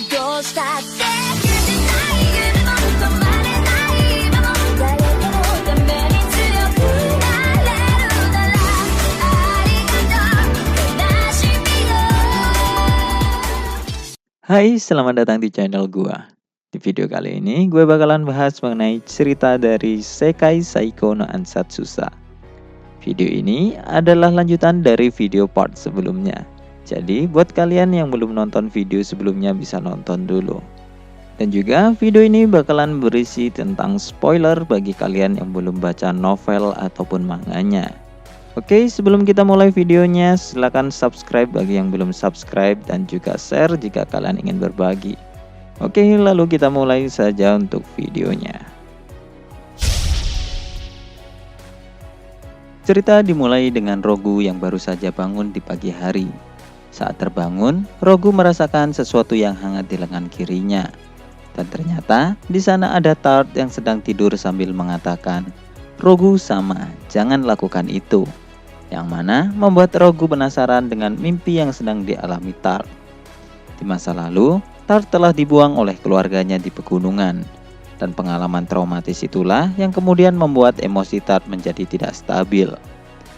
どうしたって許せない夢も止まれない今も誰かのために強くなれるならありがとう悲しみよ。 Hai, selamat datang di channel gua. Di video kali ini gue bakalan bahas mengenai cerita dari Sekai Saiko no Ansatsusa. Video ini adalah lanjutan dari video part sebelumnya. Jadi buat kalian yang belum nonton video sebelumnya bisa nonton dulu. Dan juga video ini bakalan berisi tentang spoiler bagi kalian yang belum baca novel ataupun manganya. Oke, sebelum kita mulai videonya, silahkan subscribe bagi yang belum subscribe dan juga share jika kalian ingin berbagi. Oke, lalu kita mulai saja untuk videonya. Cerita dimulai dengan Rogu yang baru saja bangun di pagi hari. Saat terbangun, Rogu merasakan sesuatu yang hangat di lengan kirinya. Dan ternyata di sana ada Tart yang sedang tidur sambil mengatakan, "Rogu sama, jangan lakukan itu." Yang mana membuat Rogu penasaran dengan mimpi yang sedang dialami Tart. Di masa lalu, Tart telah dibuang oleh keluarganya di pegunungan. Dan pengalaman traumatis itulah yang kemudian membuat emosi Tart menjadi tidak stabil.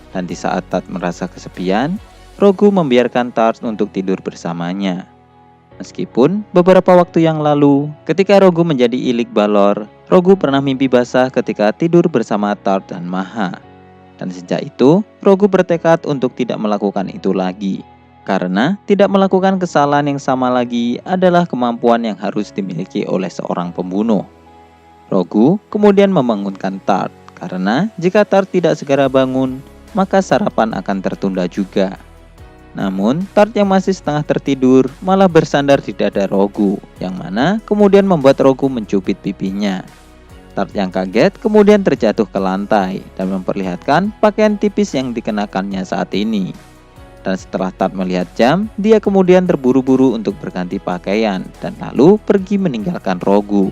Dan di saat Tart merasa kesepian, Rogu membiarkan Tart untuk tidur bersamanya. Meskipun beberapa waktu yang lalu, ketika Rogu menjadi ilik balor, Rogu pernah mimpi basah ketika tidur bersama Tart dan Maha. Dan sejak itu, Rogu bertekad untuk tidak melakukan itu lagi. Karena tidak melakukan kesalahan yang sama lagi adalah kemampuan yang harus dimiliki oleh seorang pembunuh. Rogu kemudian membangunkan Tart, karena jika Tart tidak segera bangun, maka sarapan akan tertunda juga. Namun, Tart yang masih setengah tertidur malah bersandar di dada Rogu, yang mana kemudian membuat Rogu mencubit pipinya. Tart yang kaget kemudian terjatuh ke lantai dan memperlihatkan pakaian tipis yang dikenakannya saat ini. Dan setelah Tart melihat jam, dia kemudian terburu-buru untuk berganti pakaian dan lalu pergi meninggalkan Rogu.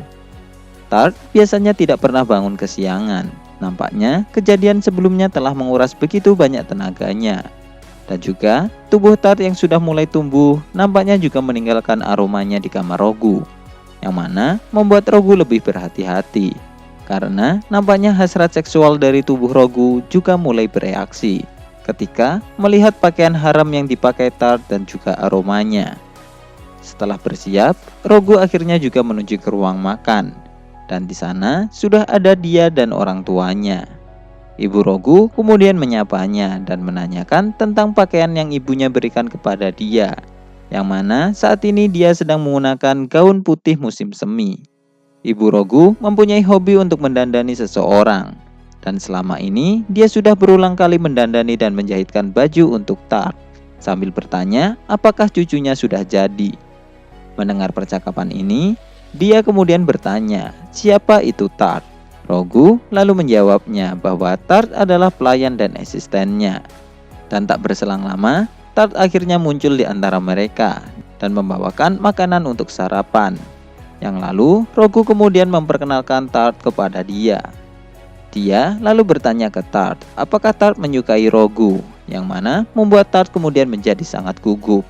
Tart biasanya tidak pernah bangun kesiangan. Nampaknya kejadian sebelumnya telah menguras begitu banyak tenaganya. Dan juga tubuh Tart yang sudah mulai tumbuh nampaknya juga meninggalkan aromanya di kamar Rogu, yang mana membuat Rogu lebih berhati-hati. Karena nampaknya hasrat seksual dari tubuh Rogu juga mulai bereaksi ketika melihat pakaian haram yang dipakai Tart dan juga aromanya. Setelah bersiap, Rogu akhirnya juga menuju ke ruang makan. Dan di sana sudah ada dia dan orang tuanya. Ibu Rogu kemudian menyapanya dan menanyakan tentang pakaian yang ibunya berikan kepada dia, yang mana saat ini dia sedang menggunakan gaun putih musim semi. Ibu Rogu mempunyai hobi untuk mendandani seseorang, dan selama ini dia sudah berulang kali mendandani dan menjahitkan baju untuk Tart, sambil bertanya apakah cucunya sudah jadi. Mendengar percakapan ini, dia kemudian bertanya, siapa itu Tart? Rogu lalu menjawabnya bahwa Tart adalah pelayan dan asistennya. Dan tak berselang lama, Tart akhirnya muncul di antara mereka dan membawakan makanan untuk sarapan. Yang lalu, Rogu kemudian memperkenalkan Tart kepada dia. Dia lalu bertanya ke Tart, apakah Tart menyukai Rogu, yang mana membuat Tart kemudian menjadi sangat gugup.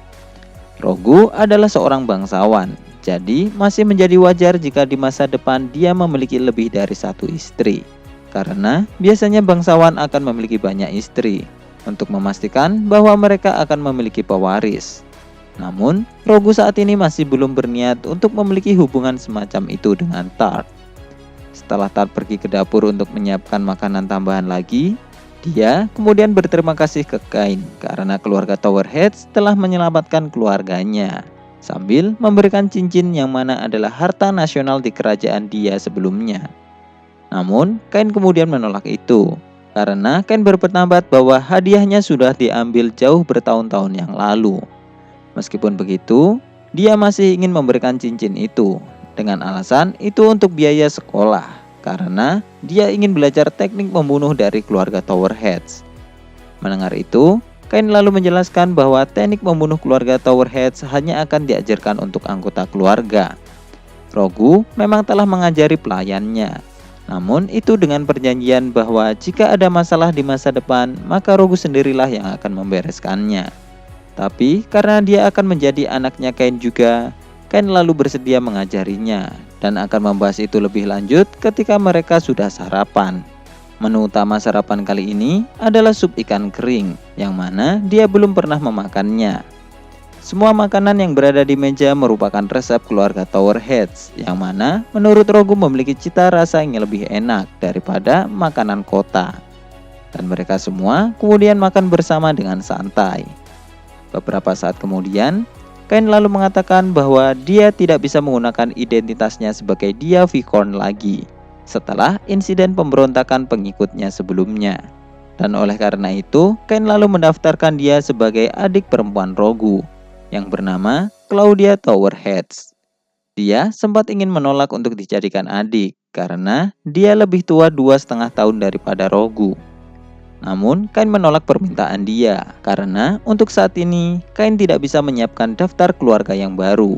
Rogu adalah seorang bangsawan, jadi masih menjadi wajar jika di masa depan dia memiliki lebih dari satu istri. Karena biasanya bangsawan akan memiliki banyak istri, untuk memastikan bahwa mereka akan memiliki pewaris. Namun, Rogu saat ini masih belum berniat untuk memiliki hubungan semacam itu dengan Tart. Setelah Tart pergi ke dapur untuk menyiapkan makanan tambahan lagi, dia kemudian berterima kasih ke Kain karena keluarga Tower Heads telah menyelamatkan keluarganya, sambil memberikan cincin yang mana adalah harta nasional di kerajaan dia sebelumnya. Namun, Kain kemudian menolak itu, karena Kain berpendapat bahwa hadiahnya sudah diambil jauh bertahun-tahun yang lalu. Meskipun begitu, dia masih ingin memberikan cincin itu dengan alasan itu untuk biaya sekolah, karena dia ingin belajar teknik membunuh dari keluarga Tower Heads. Mendengar itu, Kain lalu menjelaskan bahwa teknik membunuh keluarga Tower Heads hanya akan diajarkan untuk anggota keluarga. Rogu memang telah mengajari pelayannya, namun itu dengan perjanjian bahwa jika ada masalah di masa depan, maka Rogu sendirilah yang akan membereskannya. Tapi karena dia akan menjadi anaknya Kain juga, Kain lalu bersedia mengajarinya dan akan membahas itu lebih lanjut ketika mereka sudah sarapan. Menu utama sarapan kali ini adalah sup ikan kering, yang mana dia belum pernah memakannya. Semua makanan yang berada di meja merupakan resep keluarga Tower Heads, yang mana menurut Rogu memiliki cita rasa yang lebih enak daripada makanan kota. Dan mereka semua kemudian makan bersama dengan santai. Beberapa saat kemudian, Kain lalu mengatakan bahwa dia tidak bisa menggunakan identitasnya sebagai dia Vicorn lagi setelah insiden pemberontakan pengikutnya sebelumnya. Dan oleh karena itu, Kain lalu mendaftarkan dia sebagai adik perempuan Rogu yang bernama Claudia Tower Heads. Dia sempat ingin menolak untuk dijadikan adik karena dia lebih tua 2,5 tahun daripada Rogu. Namun, Kain menolak permintaan dia karena untuk saat ini Kain tidak bisa menyiapkan daftar keluarga yang baru.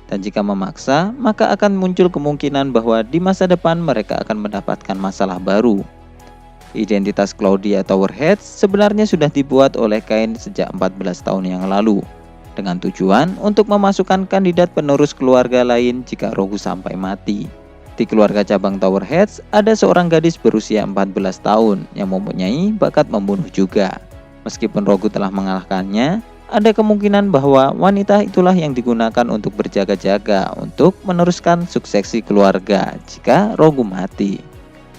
Dan jika memaksa, maka akan muncul kemungkinan bahwa di masa depan mereka akan mendapatkan masalah baru. Identitas Claudia Tower Heads sebenarnya sudah dibuat oleh Kain sejak 14 tahun yang lalu, dengan tujuan untuk memasukkan kandidat penerus keluarga lain jika Rogu sampai mati. Di keluarga cabang Tower Heads ada seorang gadis berusia 14 tahun yang mempunyai bakat membunuh juga. Meskipun Rogu telah mengalahkannya, ada kemungkinan bahwa wanita itulah yang digunakan untuk berjaga-jaga untuk meneruskan suksesi keluarga jika Rogu mati.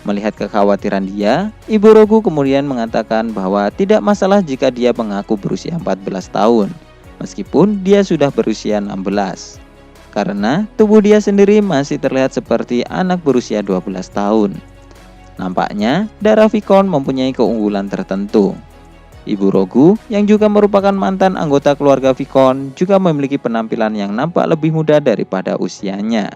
Melihat kekhawatiran dia, ibu Rogu kemudian mengatakan bahwa tidak masalah jika dia mengaku berusia 14 tahun, meskipun dia sudah berusia 16. Karena tubuh dia sendiri masih terlihat seperti anak berusia 12 tahun. Nampaknya darah Vicorn mempunyai keunggulan tertentu. Ibu Rogu yang juga merupakan mantan anggota keluarga Vicorn juga memiliki penampilan yang nampak lebih muda daripada usianya.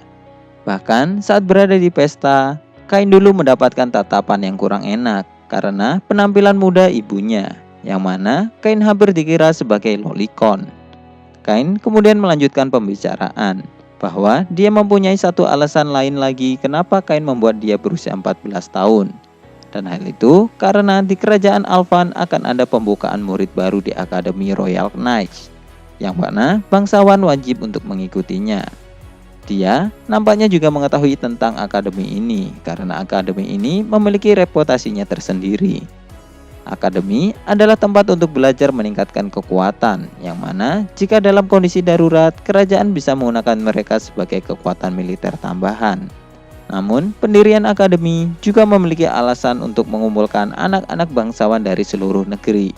Bahkan saat berada di pesta, Kain dulu mendapatkan tatapan yang kurang enak karena penampilan muda ibunya, yang mana Kain hampir dikira sebagai lolicon. Kain kemudian melanjutkan pembicaraan bahwa dia mempunyai satu alasan lain lagi kenapa Kain membuat dia berusia 14 tahun. Dan hal itu karena di kerajaan Alvan akan ada pembukaan murid baru di Akademi Royal Knights, yang mana bangsawan wajib untuk mengikutinya. Dia nampaknya juga mengetahui tentang akademi ini karena akademi ini memiliki reputasinya tersendiri. Akademi adalah tempat untuk belajar meningkatkan kekuatan, yang mana jika dalam kondisi darurat, kerajaan bisa menggunakan mereka sebagai kekuatan militer tambahan. Namun, pendirian akademi juga memiliki alasan untuk mengumpulkan anak-anak bangsawan dari seluruh negeri,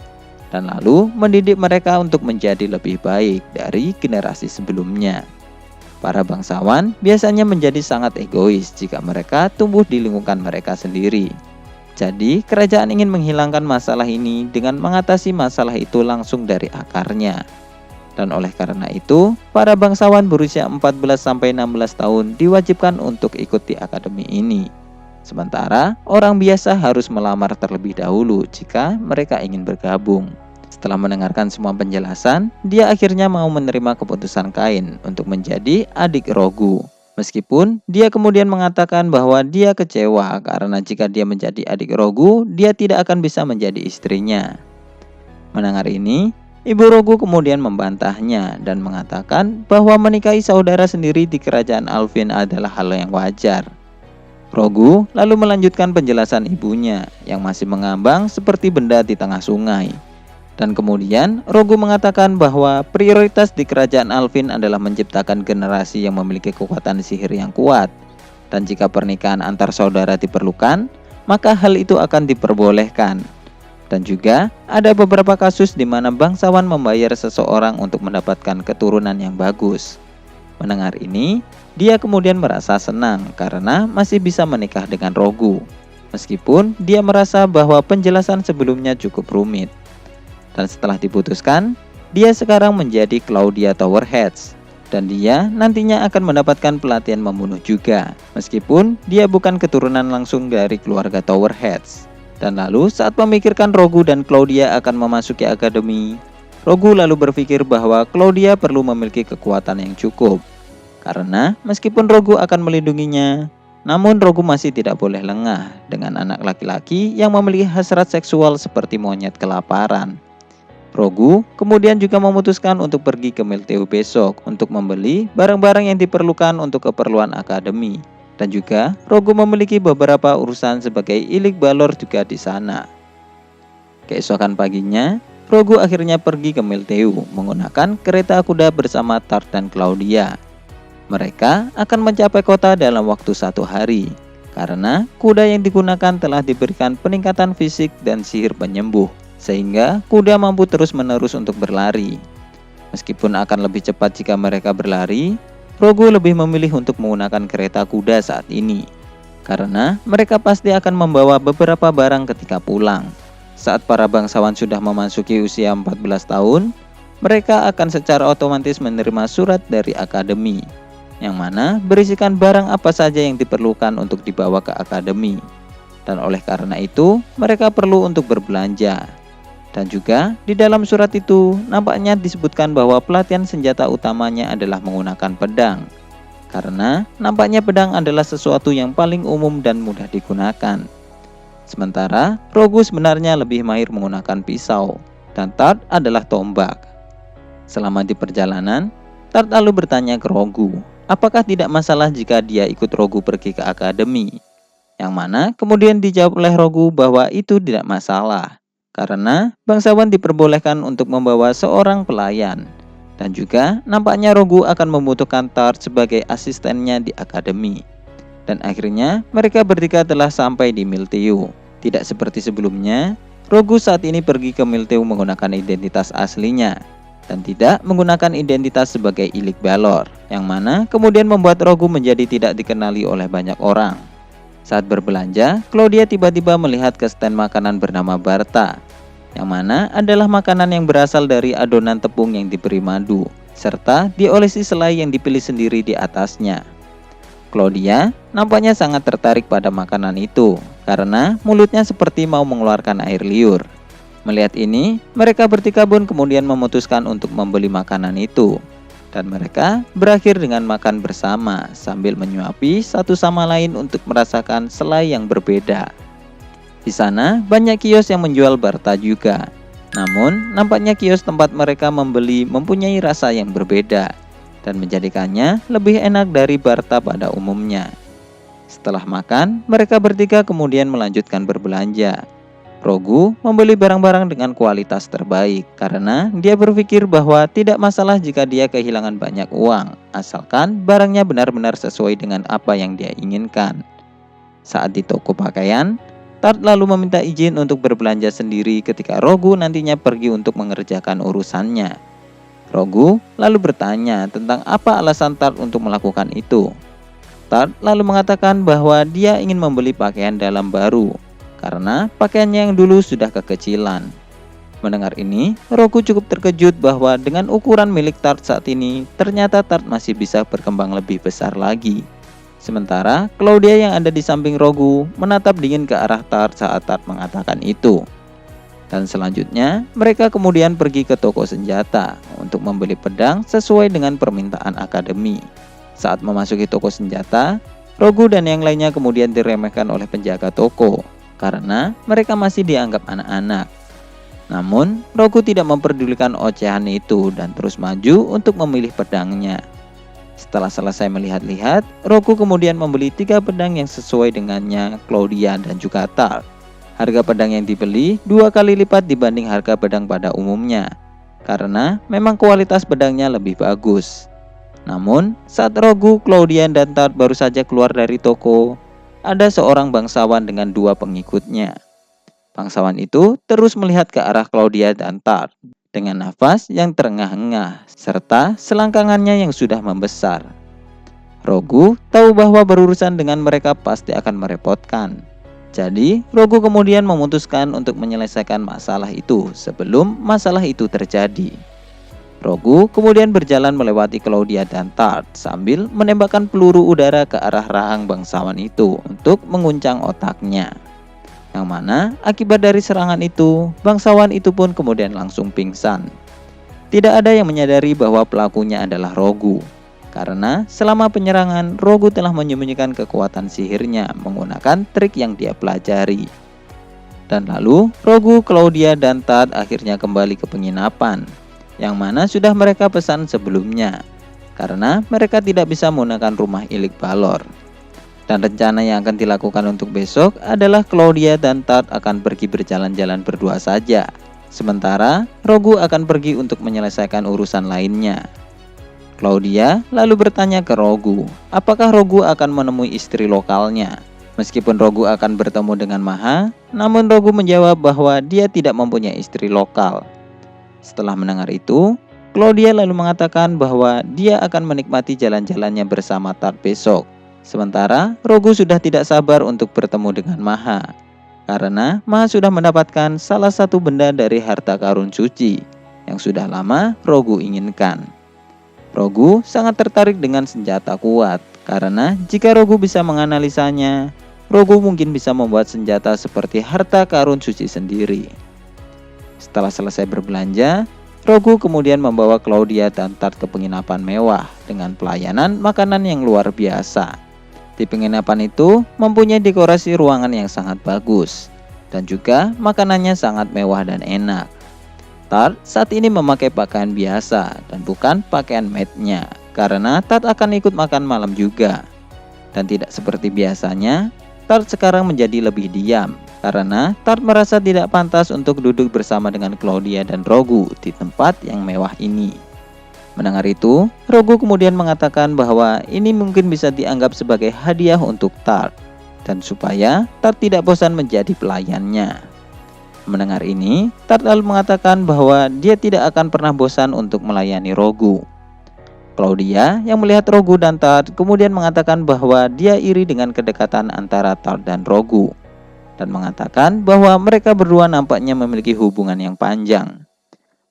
dan lalu mendidik mereka untuk menjadi lebih baik dari generasi sebelumnya. Para bangsawan biasanya menjadi sangat egois jika mereka tumbuh di lingkungan mereka sendiri. Jadi, kerajaan ingin menghilangkan masalah ini dengan mengatasi masalah itu langsung dari akarnya. Dan oleh karena itu, para bangsawan berusia 14-16 tahun diwajibkan untuk ikut di akademi ini. Sementara, orang biasa harus melamar terlebih dahulu jika mereka ingin bergabung. Setelah mendengarkan semua penjelasan, dia akhirnya mau menerima keputusan Kain untuk menjadi adik Rogu. Meskipun dia kemudian mengatakan bahwa dia kecewa karena jika dia menjadi adik Rogu, dia tidak akan bisa menjadi istrinya. Mendengar ini, ibu Rogu kemudian membantahnya dan mengatakan bahwa menikahi saudara sendiri di kerajaan Alvin adalah hal yang wajar. Rogu lalu melanjutkan penjelasan ibunya yang masih mengambang seperti benda di tengah sungai. Dan kemudian Rogu mengatakan bahwa prioritas di kerajaan Alvin adalah menciptakan generasi yang memiliki kekuatan sihir yang kuat. Dan jika pernikahan antar saudara diperlukan, maka hal itu akan diperbolehkan. Dan juga ada beberapa kasus di mana bangsawan membayar seseorang untuk mendapatkan keturunan yang bagus. Mendengar ini, dia kemudian merasa senang karena masih bisa menikah dengan Rogu. Meskipun dia merasa bahwa penjelasan sebelumnya cukup rumit. Dan setelah diputuskan, dia sekarang menjadi Claudia Tower Heads. Dan dia nantinya akan mendapatkan pelatihan membunuh juga, meskipun dia bukan keturunan langsung dari keluarga Tower Heads. Dan lalu saat memikirkan Rogu dan Claudia akan memasuki akademi, Rogu lalu berpikir bahwa Claudia perlu memiliki kekuatan yang cukup. Karena meskipun Rogu akan melindunginya, namun Rogu masih tidak boleh lengah dengan anak laki-laki yang memiliki hasrat seksual seperti monyet kelaparan. Rogu kemudian juga memutuskan untuk pergi ke Milteu besok untuk membeli barang-barang yang diperlukan untuk keperluan akademi. Dan juga Rogu memiliki beberapa urusan sebagai ilik balor juga di sana. Keesokan paginya, Rogu akhirnya pergi ke Milteu menggunakan kereta kuda bersama Tart dan Claudia. Mereka akan mencapai kota dalam waktu 1 hari, karena kuda yang digunakan telah diberikan peningkatan fisik dan sihir penyembuh, sehingga kuda mampu terus-menerus untuk berlari. Meskipun akan lebih cepat jika mereka berlari, Rogu lebih memilih untuk menggunakan kereta kuda saat ini, karena mereka pasti akan membawa beberapa barang ketika pulang. Saat para bangsawan sudah memasuki usia 14 tahun, mereka akan secara otomatis menerima surat dari akademi, yang mana berisikan barang apa saja yang diperlukan untuk dibawa ke akademi. Dan oleh karena itu, mereka perlu untuk berbelanja. Dan juga di dalam surat itu nampaknya disebutkan bahwa pelatihan senjata utamanya adalah menggunakan pedang, karena nampaknya pedang adalah sesuatu yang paling umum dan mudah digunakan. Sementara Rogu sebenarnya lebih mahir menggunakan pisau, dan Tart adalah tombak. Selama di perjalanan, Tart lalu bertanya ke Rogu, apakah tidak masalah jika dia ikut Rogu pergi ke akademi? Yang mana kemudian dijawab oleh Rogu bahwa itu tidak masalah, karena bangsawan diperbolehkan untuk membawa seorang pelayan. Dan juga nampaknya Rogu akan membutuhkan Tart sebagai asistennya di akademi. Dan akhirnya mereka bertiga telah sampai di Milteu. Tidak seperti sebelumnya, Rogu saat ini pergi ke Milteu menggunakan identitas aslinya dan tidak menggunakan identitas sebagai ilik balor, yang mana kemudian membuat Rogu menjadi tidak dikenali oleh banyak orang. Saat berbelanja, Claudia tiba-tiba melihat ke stand makanan bernama Barta, yang mana adalah makanan yang berasal dari adonan tepung yang diberi madu, serta diolesi selai yang dipilih sendiri di atasnya. Claudia nampaknya sangat tertarik pada makanan itu, karena mulutnya seperti mau mengeluarkan air liur. Melihat ini, mereka bertiga pun kemudian memutuskan untuk membeli makanan itu. Dan mereka berakhir dengan makan bersama sambil menyuapi satu sama lain untuk merasakan selai yang berbeda. Di sana banyak kios yang menjual Barta juga. Namun nampaknya kios tempat mereka membeli mempunyai rasa yang berbeda dan menjadikannya lebih enak dari Barta pada umumnya. Setelah makan, mereka bertiga kemudian melanjutkan berbelanja. Rogu membeli barang-barang dengan kualitas terbaik karena dia berpikir bahwa tidak masalah jika dia kehilangan banyak uang, asalkan barangnya benar-benar sesuai dengan apa yang dia inginkan. Saat di toko pakaian, Tart lalu meminta izin untuk berbelanja sendiri ketika Rogu nantinya pergi untuk mengerjakan urusannya. Rogu lalu bertanya tentang apa alasan Tart untuk melakukan itu. Tart lalu mengatakan bahwa dia ingin membeli pakaian dalam baru, karena pakaiannya yang dulu sudah kekecilan. Mendengar ini, Rogu cukup terkejut bahwa dengan ukuran milik Tart saat ini, ternyata Tart masih bisa berkembang lebih besar lagi. Sementara Claudia yang ada di samping Rogu menatap dingin ke arah Tart saat Tart mengatakan itu. Dan selanjutnya, mereka kemudian pergi ke toko senjata untuk membeli pedang sesuai dengan permintaan akademi. Saat memasuki toko senjata, Rogu dan yang lainnya kemudian diremehkan oleh penjaga toko, karena mereka masih dianggap anak-anak. Namun, Rogu tidak memperdulikan ocehan itu dan terus maju untuk memilih pedangnya. Setelah selesai melihat-lihat, Rogu kemudian membeli 3 pedang yang sesuai dengannya Claudia dan juga Tart. Harga pedang yang dibeli 2 kali lipat dibanding harga pedang pada umumnya, karena memang kualitas pedangnya lebih bagus. Namun, saat Rogu, Claudia, dan Tart baru saja keluar dari toko, ada seorang bangsawan dengan 2 pengikutnya. Bangsawan itu terus melihat ke arah Claudia dan Tart dengan nafas yang terengah-engah serta selangkangannya yang sudah membesar. Rogu tahu bahwa berurusan dengan mereka pasti akan merepotkan. Jadi, Rogu kemudian memutuskan untuk menyelesaikan masalah itu sebelum masalah itu terjadi. Rogu kemudian berjalan melewati Claudia dan Tart sambil menembakkan peluru udara ke arah rahang bangsawan itu untuk menguncang otaknya. Yang mana akibat dari serangan itu, bangsawan itu pun kemudian langsung pingsan. Tidak ada yang menyadari bahwa pelakunya adalah Rogu, karena selama penyerangan Rogu telah menyembunyikan kekuatan sihirnya menggunakan trik yang dia pelajari. Dan lalu Rogu, Claudia, dan Tad akhirnya kembali ke penginapan, yang mana sudah mereka pesan sebelumnya, karena mereka tidak bisa menggunakan rumah Ilik Balor. Dan rencana yang akan dilakukan untuk besok adalah Claudia dan Tad akan pergi berjalan-jalan berdua saja, sementara Rogu akan pergi untuk menyelesaikan urusan lainnya. Claudia lalu bertanya ke Rogu, apakah Rogu akan menemui istri lokalnya. Meskipun Rogu akan bertemu dengan Maha, namun Rogu menjawab bahwa dia tidak mempunyai istri lokal. Setelah mendengar itu, Claudia lalu mengatakan bahwa dia akan menikmati jalan-jalannya bersama Tad besok. Sementara Rogu sudah tidak sabar untuk bertemu dengan Maha, karena Maha sudah mendapatkan salah satu benda dari harta karun suci yang sudah lama Rogu inginkan. Rogu sangat tertarik dengan senjata kuat, karena jika Rogu bisa menganalisanya, Rogu mungkin bisa membuat senjata seperti harta karun suci sendiri. Setelah selesai berbelanja, Rogu kemudian membawa Claudia dan Tad ke penginapan mewah dengan pelayanan makanan yang luar biasa. Di penginapan itu mempunyai dekorasi ruangan yang sangat bagus, dan juga makanannya sangat mewah dan enak. Tad saat ini memakai pakaian biasa dan bukan pakaian maidnya, karena Tad akan ikut makan malam juga. Dan tidak seperti biasanya, Tad sekarang menjadi lebih diam, karena Tad merasa tidak pantas untuk duduk bersama dengan Claudia dan Rogu di tempat yang mewah ini. Mendengar itu, Rogu kemudian mengatakan bahwa ini mungkin bisa dianggap sebagai hadiah untuk Tad, dan supaya Tad tidak bosan menjadi pelayannya. Mendengar ini, Tad lalu mengatakan bahwa dia tidak akan pernah bosan untuk melayani Rogu. Claudia yang melihat Rogu dan Tad kemudian mengatakan bahwa dia iri dengan kedekatan antara Tad dan Rogu, dan mengatakan bahwa mereka berdua nampaknya memiliki hubungan yang panjang.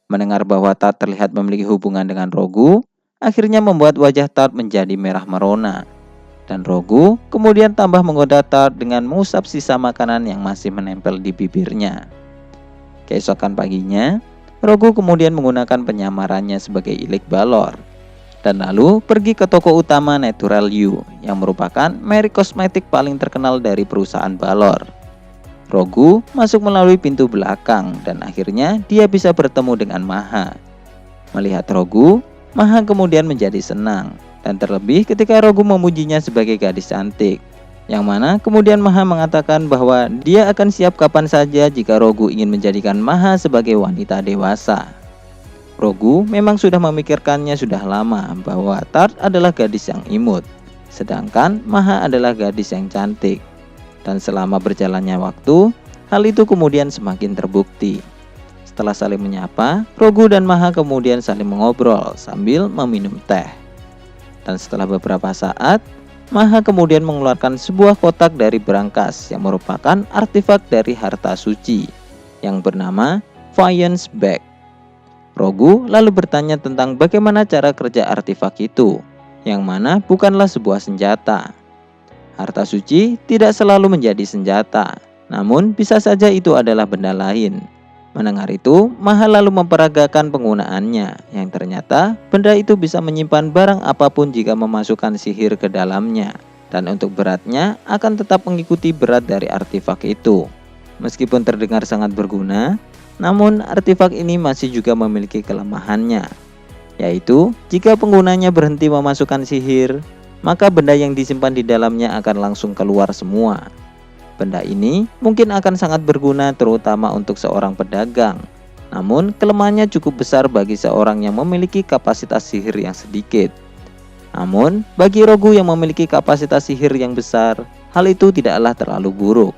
Mendengar bahwa Tad terlihat memiliki hubungan dengan Rogu, akhirnya membuat wajah Tad menjadi merah merona. Dan Rogu kemudian tambah menggoda Tad dengan mengusap sisa makanan yang masih menempel di bibirnya. Keesokan paginya, Rogu kemudian menggunakan penyamarannya sebagai Ilik Balor, dan lalu pergi ke toko utama Natural You, yang merupakan merek kosmetik paling terkenal dari perusahaan Balor. Rogu masuk melalui pintu belakang dan akhirnya dia bisa bertemu dengan Maha. Melihat Rogu, Maha kemudian menjadi senang, dan terlebih ketika Rogu memujinya sebagai gadis cantik, yang mana kemudian Maha mengatakan bahwa dia akan siap kapan saja jika Rogu ingin menjadikan Maha sebagai wanita dewasa. Rogu memang sudah memikirkannya sudah lama bahwa Tad adalah gadis yang imut, sedangkan Maha adalah gadis yang cantik. Dan selama berjalannya waktu, hal itu kemudian semakin terbukti. Setelah saling menyapa, Rogu dan Maha kemudian saling mengobrol sambil meminum teh. Dan setelah beberapa saat, Maha kemudian mengeluarkan sebuah kotak dari berangkas yang merupakan artefak dari harta suci yang bernama Viance Bag. Rogu lalu bertanya tentang bagaimana cara kerja artefak itu, yang mana bukanlah sebuah senjata. Harta suci tidak selalu menjadi senjata, namun bisa saja itu adalah benda lain. Mendengar itu, Maha lalu memperagakan penggunaannya, yang ternyata benda itu bisa menyimpan barang apapun jika memasukkan sihir ke dalamnya, dan untuk beratnya akan tetap mengikuti berat dari artefak itu. Meskipun terdengar sangat berguna, namun artefak ini masih juga memiliki kelemahannya, yaitu jika penggunanya berhenti memasukkan sihir, maka benda yang disimpan di dalamnya akan langsung keluar semua. Benda ini mungkin akan sangat berguna terutama untuk seorang pedagang, namun kelemahannya cukup besar bagi seorang yang memiliki kapasitas sihir yang sedikit. Namun bagi Rogu yang memiliki kapasitas sihir yang besar, hal itu tidaklah terlalu buruk.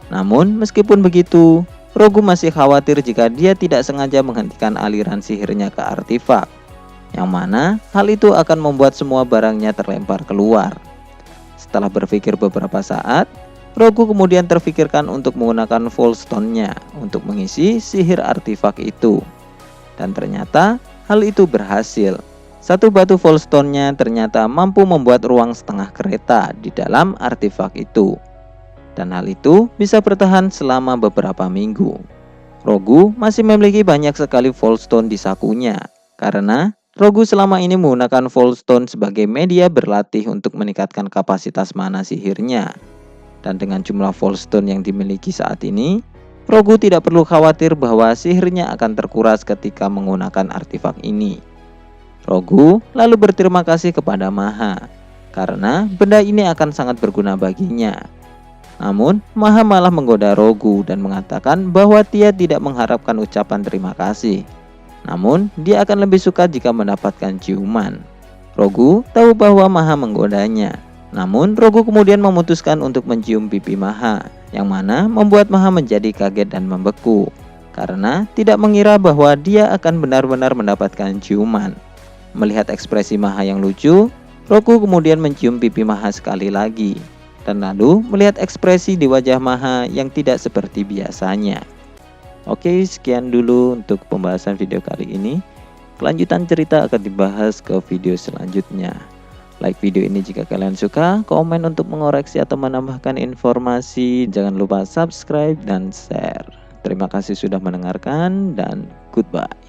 Namun meskipun begitu, Rogu masih khawatir jika dia tidak sengaja menghentikan aliran sihirnya ke artefak, yang mana hal itu akan membuat semua barangnya terlempar keluar. Setelah berpikir beberapa saat, Rogu kemudian terfikirkan untuk menggunakan Full Stone-nya untuk mengisi sihir artefak itu. Dan ternyata hal itu berhasil. Satu batu Full Stone-nya ternyata mampu membuat ruang setengah kereta di dalam artefak itu. Dan hal itu bisa bertahan selama beberapa minggu. Rogu masih memiliki banyak sekali Full Stone di sakunya, karena Rogu selama ini menggunakan Full Stone sebagai media berlatih untuk meningkatkan kapasitas mana sihirnya. Dan dengan jumlah Full Stone yang dimiliki saat ini, Rogu tidak perlu khawatir bahwa sihirnya akan terkuras ketika menggunakan artefak ini. Rogu lalu berterima kasih kepada Maha karena benda ini akan sangat berguna baginya. Namun, Maha malah menggoda Rogu dan mengatakan bahwa dia tidak mengharapkan ucapan terima kasih. Namun, dia akan lebih suka jika mendapatkan ciuman. Rogu tahu bahwa Maha menggodanya. Namun, Rogu kemudian memutuskan untuk mencium pipi Maha, yang mana membuat Maha menjadi kaget dan membeku, karena tidak mengira bahwa dia akan benar-benar mendapatkan ciuman. Melihat ekspresi Maha yang lucu, Rogu kemudian mencium pipi Maha sekali lagi, dan lalu melihat ekspresi di wajah Maha yang tidak seperti biasanya. Oke, sekian dulu untuk pembahasan video kali ini. Kelanjutan cerita akan dibahas ke video selanjutnya. Like video ini jika kalian suka, komen untuk mengoreksi atau menambahkan informasi, jangan lupa subscribe dan share. Terima kasih sudah mendengarkan dan goodbye.